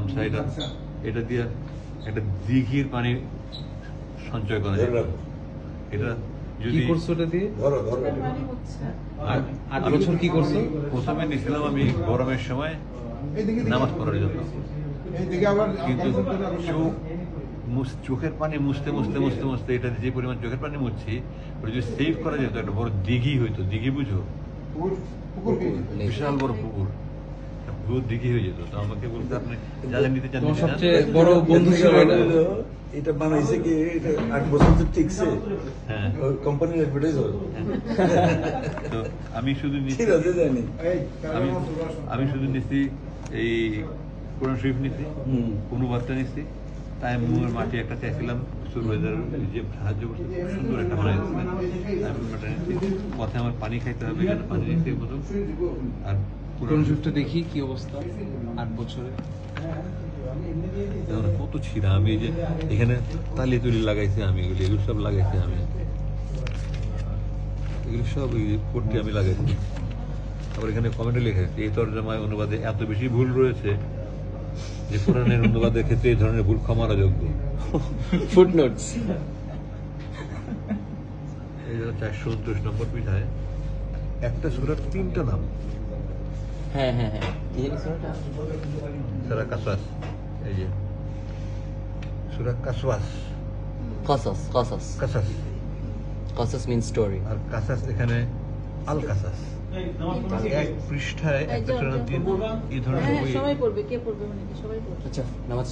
গামছা, এটা দিয়ে একটা দিঘির পানি সঞ্চয় করা যায়। এটা যদি করছো এটা দিয়ে 8 বছর কি করছো? প্রথমে নিয়েছিলাম আমি গরমের সময় নামাজ পড়ার জন্য, কিন্তু চোখের পানি মুছতে মুছতে মুছতে মুছতে এটা যে পরিমাণ চোখের পানি মুছছি ওটা যদি সেভ করা যেত একটা বড় দিঘি হইতো। দিঘি বুঝো? বিশাল বড় পুকুর, দিঘি হয়ে যেত। তো আমাকে বলতে আপনি যা নিতে চান। সবচেয়ে বড় বন্ধু ছিল এটা বানাইছে কি? এটা 8 বছর তো ঠিকছে। হ্যাঁ, কোম্পানির অ্যাডভার্টাইজ হয়। তো আমি শুধু নিচ্ছি, আমি শুধু নিচ্ছি এই কোরআন শরীফ নিচ্ছি, অনুবাদটা নিচ্ছি। তাই মুয়ের মাটি একটা চাইছিলাম, সুরওয়েদার যে সাহায্য করছে, সুন্দর একটা বানাইছিলেন। আমি ওটা নিচ্ছি। পথে আমার পানি খাইতে হবে, এখানে পানি নিচ্ছি প্রথম। আর কোরআন শরীফটা দেখি কি অবস্থা 8 বছরে। কত ছিঁড়া! আমি যে এখানে তালি তুলি লাগাইছি, আমি এগুলো সব লাগাইছি, আমি এগুলো সব পড়তে আমি লাগাইছি। আবার এখানে কমেন্টে লিখেছি এই তর্জমায় অনুবাদে এত বেশি ভুল রয়েছে যে কোরআনের অনুবাদের ক্ষেত্রে এই ধরনের ভুল ক্ষমার অযোগ্য। ফুটনোটস। এই 429 নম্বর পৃষ্ঠায় একটা সূরার 3টা নাম। হ্যাঁ হ্যাঁ হ্যাঁ, সূরা কাসাস, এই যে সূরা কাসওয়াস, Qasas means story. আর কাসাস এখানে আল কাসাস। এক পৃষ্ঠায় একটা সূরার 3 এই ধরনের সবাই পড়বে, কে পড়বে মানে সবাই পড়বে। আচ্ছা, নামাজ